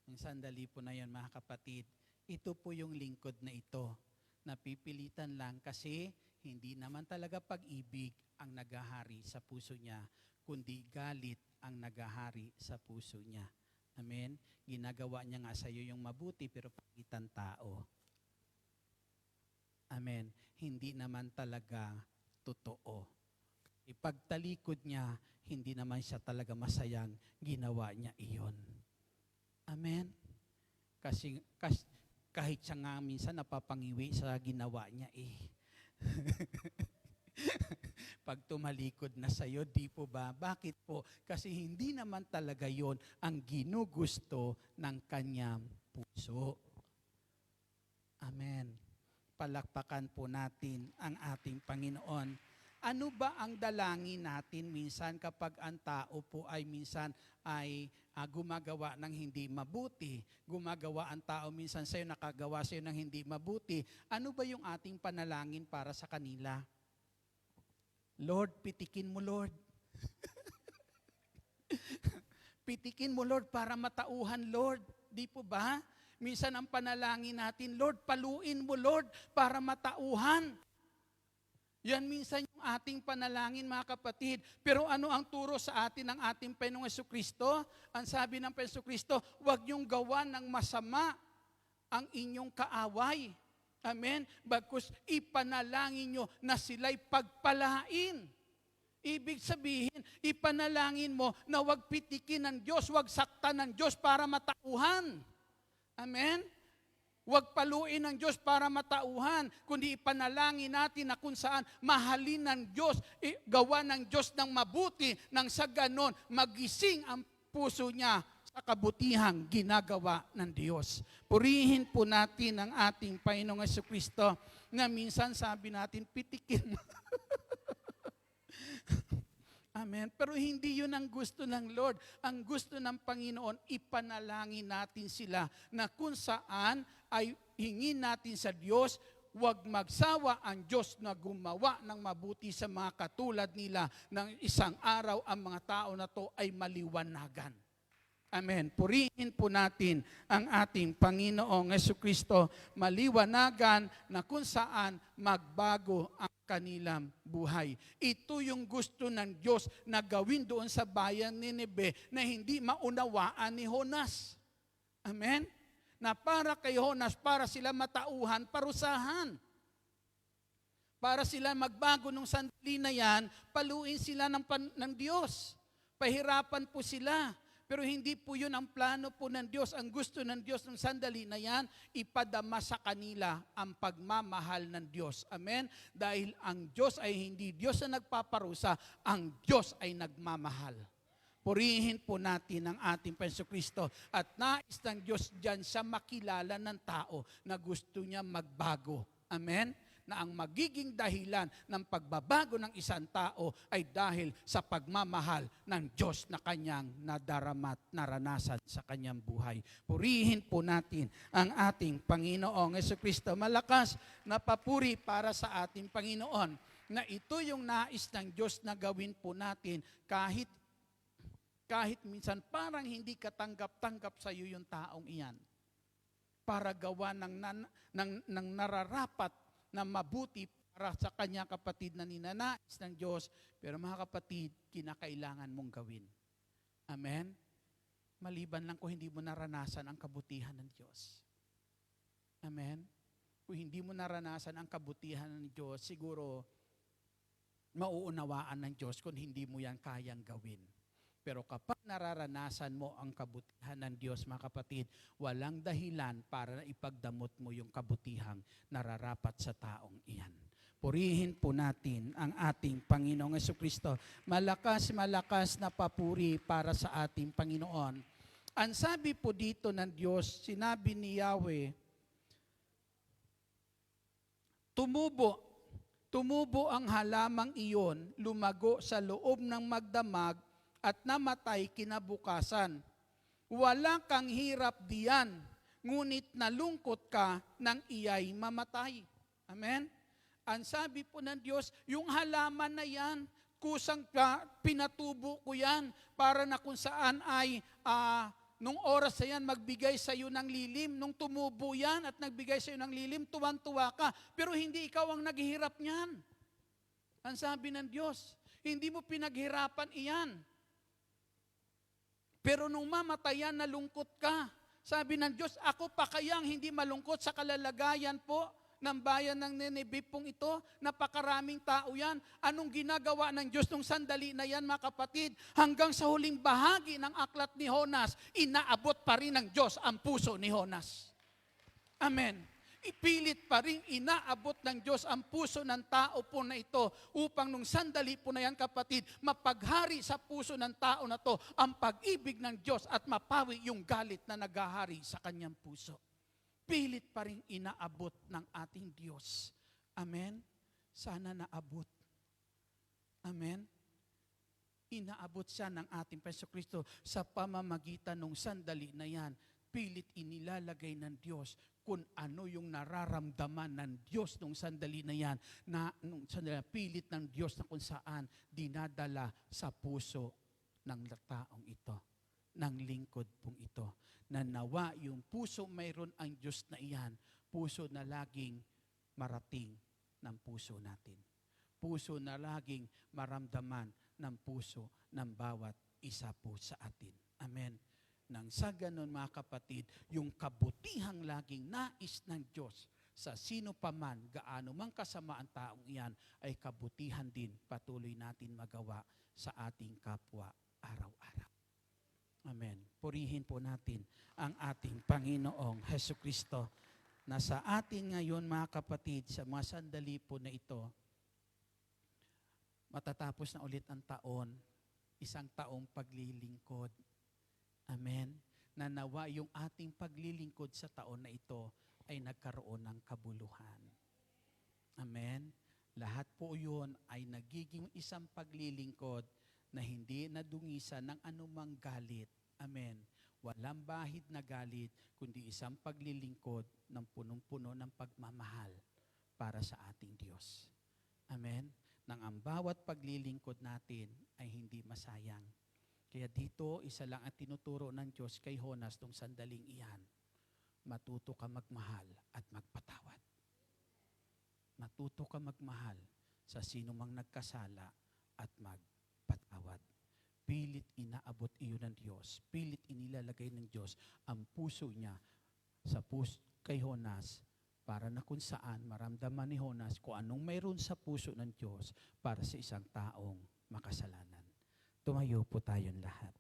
Yung sandali po na yun, mga kapatid, ito po yung lingkod na ito. Napipilitan lang kasi hindi naman talaga pag-ibig ang naghahari sa puso niya, kundi galit ang naghahari sa puso niya. Amen? Ginagawa niya nga sa iyo yung mabuti pero pagitan tao. Amen. Hindi naman talaga totoo. Ipagtalikod niya, hindi naman siya talaga masayang ginawa niya iyon. Amen. Kasi kahit siya nga minsan napapangiwi sa ginawa niya Pag tumalikod na sa iyo, di po ba? Bakit po? Kasi hindi naman talaga yon ang ginugusto ng kanyang puso. Amen. Palakpakan po natin ang ating Panginoon. Ano ba ang dalangin natin minsan kapag ang tao po ay minsan ay gumagawa ng hindi mabuti? Gumagawa ang tao minsan sa'yo, nakagawa sa'yo ng hindi mabuti. Ano ba yung ating panalangin para sa kanila? Lord, pitikin mo, Lord. Pitikin mo, Lord, para matauhan, Lord. Di po ba? Minsan ang panalangin natin, Lord, paluin mo, Lord, para matauhan. Yan minsan yung ating panalangin, mga kapatid. Pero ano ang turo sa atin ng ating Panginoong Jesucristo? Ang sabi ng Panginoong Jesucristo, huwag niyong gawa ng masama ang inyong kaaway. Amen? Bagkus ipanalangin nyo na sila'y pagpalain. Ibig sabihin, ipanalangin mo na wag pitikin ng Diyos, wag saktan ng Diyos para matauhan. Amen? Huwag paluin ng Diyos para matauhan, kundi ipanalangin natin na kung saan mahalin ng Diyos, gawa ng Diyos ng mabuti, nang sa ganon magising ang puso niya sa kabutihang ginagawa ng Diyos. Purihin po natin ang ating Panginoong Jesucristo na minsan sabi natin, pitikin mo. Amen. Pero hindi yun ang gusto ng Lord. Ang gusto ng Panginoon, ipanalangin natin sila na kung saan ay hingin natin sa Diyos, huwag magsawa ang Diyos na gumawa ng mabuti sa mga katulad nila ng isang araw ang mga tao na to ay maliwanagan. Amen. Purihin po natin ang ating Panginoong Jesucristo, maliwanagan na kung saan magbago ang kanilang buhay. Ito yung gusto ng Diyos na gawin doon sa bayan ni Nineve na hindi maunawaan ni Jonas. Amen? Na para kay Jonas, para sila matauhan, parusahan. Para sila magbago nung sandali na yan, paluin sila ng Diyos. Pahirapan po sila. Pero hindi po yun ang plano po ng Diyos. Ang gusto ng Diyos ng sandali na yan, ipadama sa kanila ang pagmamahal ng Diyos. Amen? Dahil ang Diyos ay hindi Diyos na nagpaparusa, ang Diyos ay nagmamahal. Purihin po natin ang ating Jesucristo at nais ng Diyos dyan siya makilala ng tao na gusto niya magbago. Amen? Na ang magiging dahilan ng pagbabago ng isang tao ay dahil sa pagmamahal ng Diyos na kanyang nadarama at naranasan sa kanyang buhay. Purihin po natin ang ating Panginoong Jesucristo. Malakas na papuri para sa ating Panginoon na ito yung nais ng Diyos na gawin po natin kahit minsan parang hindi katanggap-tanggap sa iyo yung taong iyan. Para gawa ng nararapat na mabuti para sa kanya kapatid na ninanais ng Diyos, pero mga kapatid, kinakailangan mong gawin. Amen? Maliban lang kung hindi mo naranasan ang kabutihan ng Diyos. Amen? Kung hindi mo naranasan ang kabutihan ng Diyos, siguro mauunawaan ng Diyos kung hindi mo yan kayang gawin. Pero kapag nararanasan mo ang kabutihan ng Diyos, mga kapatid, walang dahilan para ipagdamot mo yung kabutihang nararapat sa taong iyan. Purihin po natin ang ating Panginoong Jesucristo. Malakas na papuri para sa ating Panginoon. Ang sabi po dito ng Diyos, sinabi ni Yahweh, tumubo ang halamang iyon, lumago sa loob ng magdamag, at namatay kinabukasan. Wala kang hirap diyan, ngunit nalungkot ka nang iya'y mamatay. Amen? Ang sabi po ng Diyos, yung halaman na yan, kusang pinatubo ko yan, para na kung saan ay, nung oras na yan, magbigay sa iyo ng lilim. Nung tumubo yan at nagbigay sa iyo ng lilim, tuwan-tuwa ka. Pero hindi ikaw ang naghihirap niyan. Ang sabi ng Diyos, hindi mo pinaghirapan iyan. Pero nung mamatayan, nalungkot ka. Sabi ng Diyos, ako pa kayang hindi malungkot sa kalalagayan po ng bayan ng Nineve pong ito? Napakaraming tao yan. Anong ginagawa ng Diyos nung sandali na yan, mga kapatid? Hanggang sa huling bahagi ng aklat ni Jonas, inaabot pa rin ng Diyos ang puso ni Jonas. Amen. Ipilit pa rin inaabot ng Diyos ang puso ng tao po na ito upang nung sandali po na yan, kapatid, mapaghari sa puso ng tao na to ang pag-ibig ng Diyos at mapawi yung galit na naghahari sa kanyang puso. Pilit pa rin inaabot ng ating Diyos. Amen? Sana naabot. Amen? Inaabot siya ng ating Jesucristo sa pamamagitan ng sandali na yan. Pilit inilalagay ng Diyos kung ano yung nararamdaman ng Diyos nung sandali na yan, nung sandali, pilit ng Diyos na kung saan dinadala sa puso ng taong ito, ng lingkod pong ito. Na nawa yung puso mayroon ang Diyos na iyan, puso na laging marating ng puso natin. Puso na laging maramdaman ng puso ng bawat isa po sa atin. Amen. Nang sa ganon, mga kapatid, yung kabutihang laging nais ng Diyos sa sino pa man, gaano mang kasama ang taong iyan, ay kabutihan din patuloy natin magawa sa ating kapwa araw-araw. Amen. Purihin po natin ang ating Panginoong Hesus Kristo na sa atin ngayon mga kapatid, sa mga sandali po na ito, matatapos na ulit ang taon, isang taong paglilingkod. Amen. Na nawa yung ating paglilingkod sa taon na ito ay nagkaroon ng kabuluhan. Amen. Lahat po yun ay nagiging isang paglilingkod na hindi nadungisan ng anumang galit. Amen. Walang bahid na galit, kundi isang paglilingkod ng punong-puno ng pagmamahal para sa ating Diyos. Amen. Nang ang bawat paglilingkod natin ay hindi masayang. Kaya dito, isa lang ang tinuturo ng Diyos kay Jonas nung sandaling iyan. Matuto ka magmahal at magpatawad. Matuto ka magmahal sa sino mang nagkasala at magpatawad. Pilit inaabot iyon ng Diyos. Pilit inilalagay ng Diyos ang puso niya sa puso kay Jonas para na kung saan maramdaman ni Jonas kung anong mayroon sa puso ng Diyos para sa isang taong makasalanan. Tumayo po tayong lahat.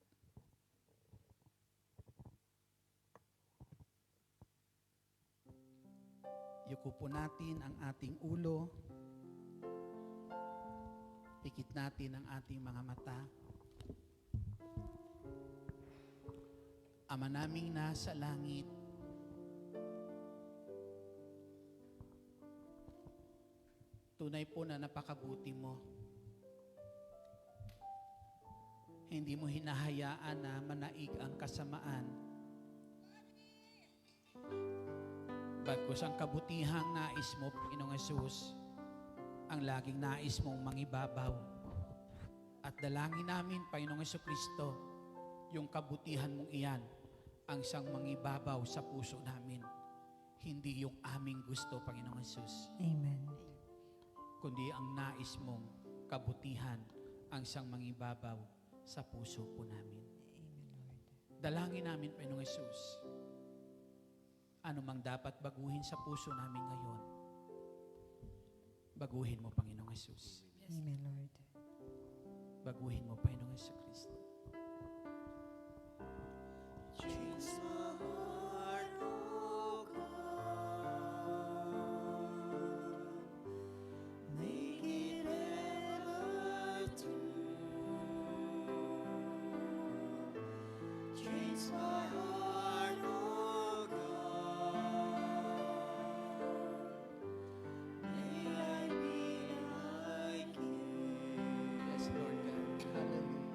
Yuko po natin ang ating ulo. Pikit natin ang ating mga mata. Ama naming nasa langit, tunay po na napakabuti mo. Hindi mo hinahayaan na manaig ang kasamaan. Bagkus ang kabutihang nais mo, Panginoong Hesus, ang laging nais mong mangibabaw. At dalangin namin, Panginoong Hesukristo, yung kabutihan mong iyan, ang isang mangibabaw sa puso namin. Hindi yung aming gusto, Panginoong Hesus. Amen. Kundi ang nais mong kabutihan, ang isang mangibabaw sa puso po namin. Dalangin namin, Panginoong Hesus, ano mang dapat baguhin sa puso namin ngayon, baguhin mo, Panginoong Hesus. Amen, Lord. Baguhin mo, Panginoong Hesukristo. Change my heart, oh God. Make it ever true. Change my heart, oh God. May I be like you. Yes, Lord God. Hallelujah.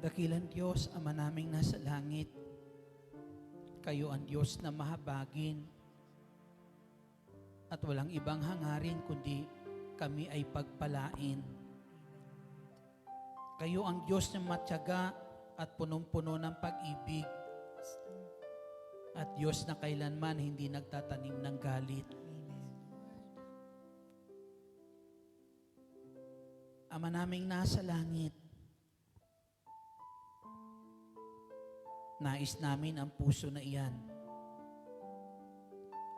Dakilang Diyos, Ama naming nasa langit, kayo ang Diyos na mahabagin at walang ibang hangarin kundi kami ay pagpalain. Kayo ang Diyos na matyaga at punong-puno ng pag-ibig at Diyos na kailanman hindi nagtatanim ng galit. Ama naming nasa langit, nais namin ang puso na iyan.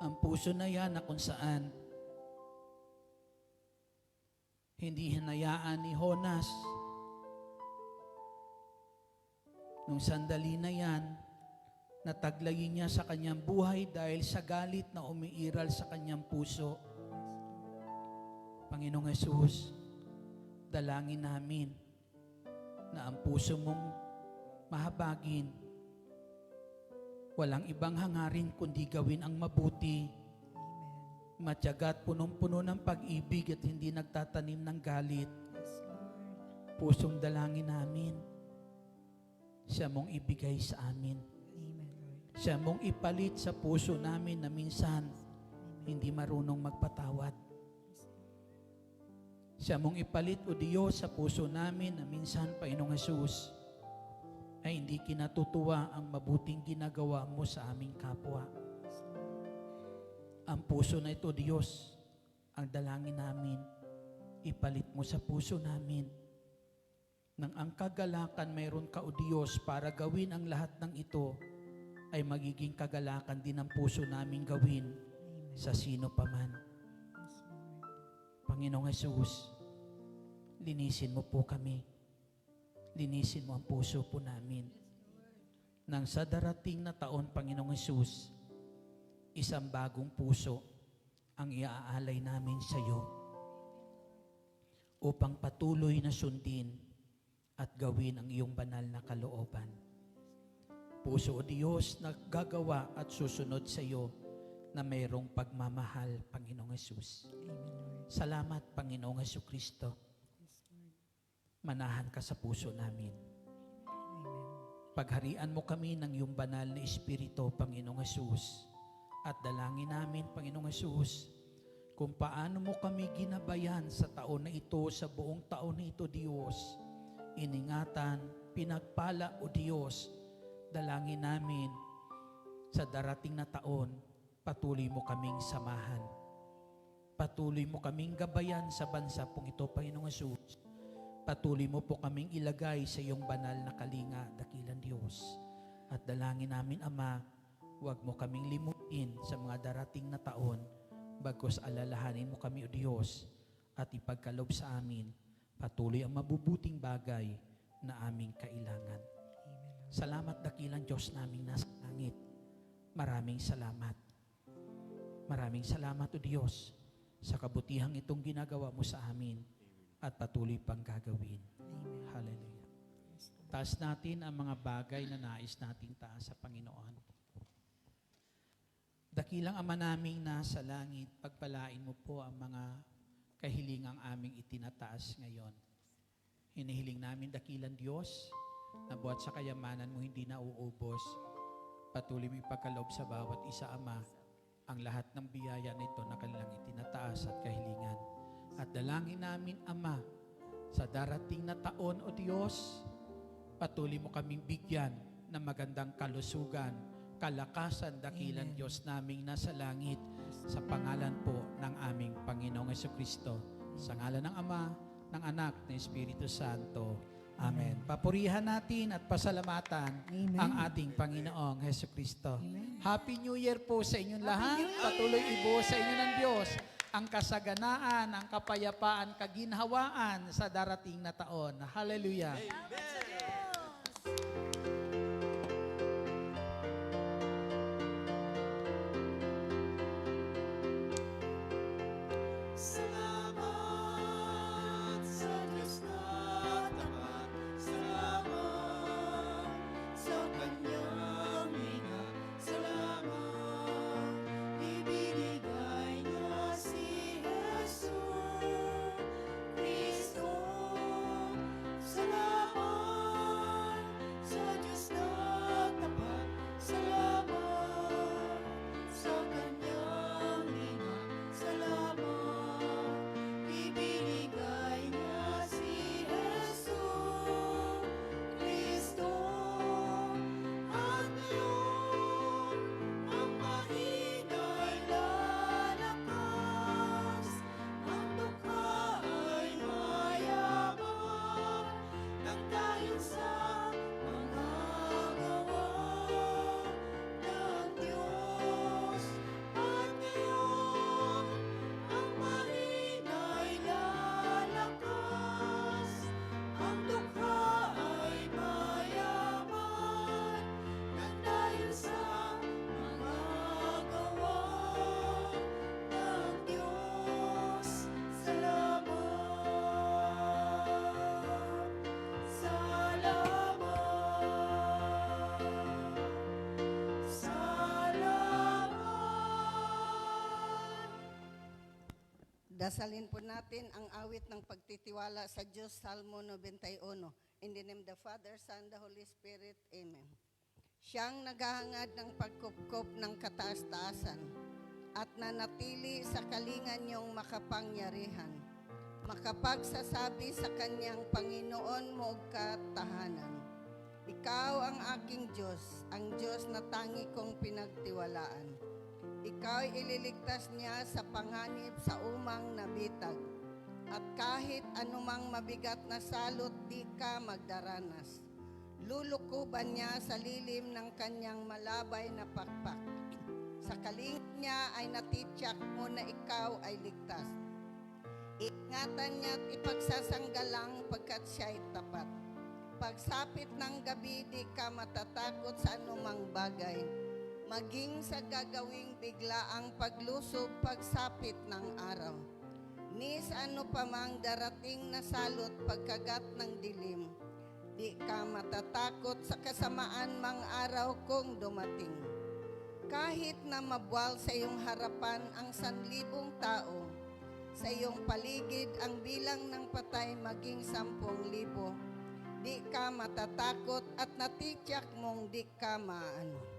Ang puso na iyan na kung saan hindi hinayaan ni Jonas nung sandali na yan, nataglayin niya sa kanyang buhay dahil sa galit na umiiral sa kanyang puso. Panginoong Hesus, dalangin namin na ang puso mong mahabagin, walang ibang hangarin kundi gawin ang mabuti, matyaga at punong-puno ng pag-ibig at hindi nagtatanim ng galit. Pusong dalangin namin, siya mong ibigay sa amin. Siya mong ipalit sa puso namin na minsan hindi marunong magpatawad. Siya mong ipalit, O Diyos, sa puso namin na minsan, Panginoong Hesus, ay hindi kinatutuwa ang mabuting ginagawa mo sa aming kapwa. Ang puso na ito, Diyos, ang dalangin namin, ipalit mo sa puso namin nang ang kagalakan mayroon ka, O Diyos, para gawin ang lahat ng ito, ay magiging kagalakan din ang puso namin gawin sa sino paman. Panginoong Hesus, linisin mo po kami. Linisin mo ang puso po namin. Nang sa darating na taon, Panginoong Hesus, isang bagong puso ang iaalay namin sa iyo upang patuloy na sundin at gawin ang iyong banal na kalooban. Puso, O Diyos, na gagawa at susunod sa iyo na mayroong pagmamahal, Panginoong Hesus. Salamat, Panginoong Hesukristo. Manahan ka sa puso namin. Pagharian mo kami ng iyong banal na Espiritu, Panginoong Hesus. At dalangin namin, Panginoong Hesus, kung paano mo kami ginabayan sa taon na ito, sa buong taon na ito, Diyos. Iningatan, pinagpala, O Diyos. Dalangin namin sa darating na taon, patuloy mo kaming samahan. Patuloy mo kaming gabayan sa bansa pong ito, Panginoong Hesus. Patuloy mo po kaming ilagay sa iyong banal na kalinga, dakilang Diyos. At dalangin namin, Ama, huwag mo kaming limutin sa mga darating na taon, bagkus alalahanin mo kami, O Diyos, at ipagkaloob sa amin patuloy ang mabubuting bagay na aming kailangan. Salamat, dakilang Diyos naming nasa langit. Maraming salamat. Maraming salamat, O Diyos, sa kabutihang itong ginagawa mo sa amin at patuloy pang gagawin. Hallelujah. Taas natin ang mga bagay na nais nating taas sa Panginoon. Dakilang Ama naming nasa langit, pagpalain mo po ang mga kahilingang aming itinataas ngayon. Hinihiling namin, dakilang Diyos, na buhat sa kayamanan mo hindi na uubos. Patuloy mo ipagkaloob sa bawat isa, Ama, ang lahat ng biyaya nito na kanilang itinataas at kahilingan. At dalangin namin, Ama, sa darating na taon, O Diyos, patuloy mo kaming bigyan ng magandang kalusugan, kalakasan, dakilang Diyos naming nasa langit, sa pangalan po ng aming Panginoong Hesukristo. Sa ngalan ng Ama, ng Anak, ng Espiritu Santo. Amen. Papurihan natin at pasalamatan ang ating Panginoong Hesukristo. Happy New Year po sa inyong lahat. Patuloy ibuhos sa inyo ng Diyos ang kasaganaan, ang kapayapaan, kaginhawaan sa darating na taon. Hallelujah. Salamat sa Diyos na tapat. Salamat sa Kanyang higa. Salamat, ibinigay niya si Jesus Cristo. Salamat Dasalin po natin ang awit ng pagtitiwala sa Diyos, Salmo 91. In the name of the Father, Son, the Holy Spirit. Amen. Siyang naghahangad ng pagkupkop ng kataas-taasan at nanatili sa kalingan niyong makapangyarihan. Makapagsasabi sa kanyang Panginoon mo katahanan. Ikaw ang aking Diyos, ang Diyos na tangi kong pinagtiwalaan. Ikaw'y ililigtas niya sa panganib sa umang nabitag. At kahit anumang mabigat na salot, di ka magdaranas. Lulukuban niya sa lilim ng kanyang malabay na pakpak. Sa kaling niya ay natityak mo na ikaw ay ligtas. Ingatan niya at ipagsasanggalang pagkat siya'y tapat. Pagsapit ng gabi, di ka matatakot sa anumang bagay. Maging sa gagawing biglaang paglusob pagsapit ng araw. Ni sa ano pa mang darating na salot pagkagat ng dilim. Di ka matatakot sa kasamaan mang araw kung dumating. Kahit na mabuwal sa iyong harapan ang 1,000 tao, sa iyong paligid ang bilang ng patay maging 10,000, di ka matatakot at natityak mong di ka maano.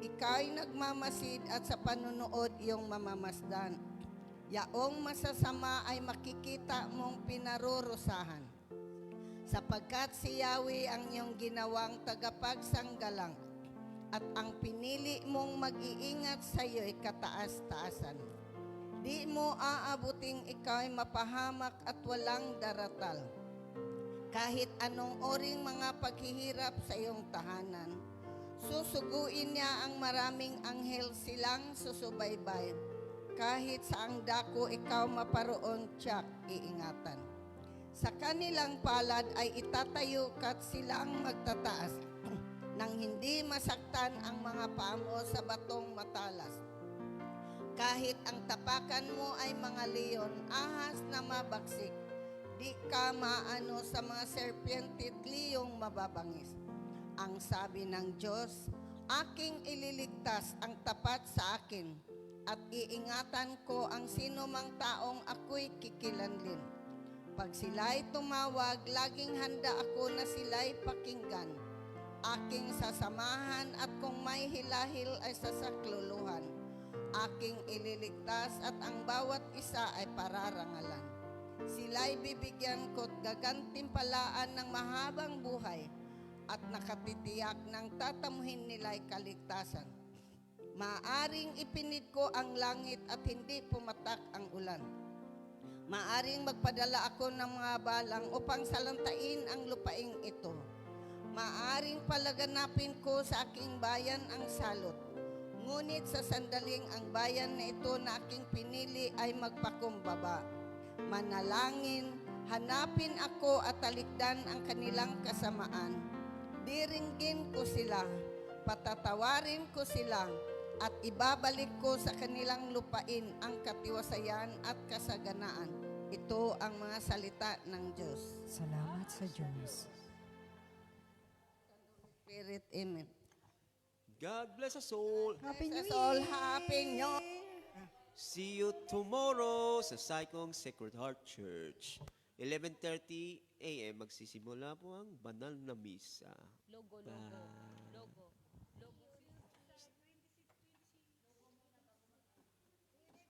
Ika'y nagmamasid at sa panunood iyong mamamasdan. Yaong masasama ay makikita mong pinarurusahan. Sapagkat si Yahweh ang iyong ginawang tagapagsanggalang at ang pinili mong mag-iingat sa iyo'y kataas-taasan. Di mo aabuting ika'y mapahamak at walang daratal. Kahit anong oring mga paghihirap sa iyong tahanan, susuguin niya ang maraming anghel silang susubaybay. Kahit sa ang dako ikaw maparoon, tiyak iingatan. Sa kanilang palad ay itatayo kat silang magtataas nang hindi masaktan ang mga paa mo sa batong matalas. Kahit ang tapakan mo ay mga leon, ahas na mabaksik, di ka maano sa mga serpente at liyong mababangis. Ang sabi ng Diyos, aking ililigtas ang tapat sa akin at iingatan ko ang sino mang taong ako'y kikilanlin. Pag sila'y tumawag, laging handa ako na sila'y pakinggan. Aking sasamahan at kung may hilahil ay sasakluluhan. Aking ililigtas at ang bawat isa ay pararangalan. Sila'y bibigyan ko't gagantimpalaan ng mahabang buhay at nakatitiyak ng tatamuhin nila'y kaligtasan. Maaring ipinid ko ang langit at hindi pumatak ang ulan. Maaring magpadala ako ng mga balang upang salantain ang lupaing ito. Maaring palaganapin ko sa aking bayan ang salot. Ngunit sa sandaling ang bayan na ito na aking pinili ay magpakumbaba. Manalangin, hanapin ako at talikdan ang kanilang kasamaan. Diringgin ko sila, patatawarin ko sila, at ibabalik ko sa kanilang lupain ang katiwasayan at kasaganaan. Ito ang mga salita ng Diyos. Salamat sa Diyos. Spirit, Amen. God bless us all. Happy New Bless us all. Year! Happy New See you tomorrow sa Saikong Sacred Heart Church. 11:30 a.m. magsisimula po ang banal na misa. Logo. Bye.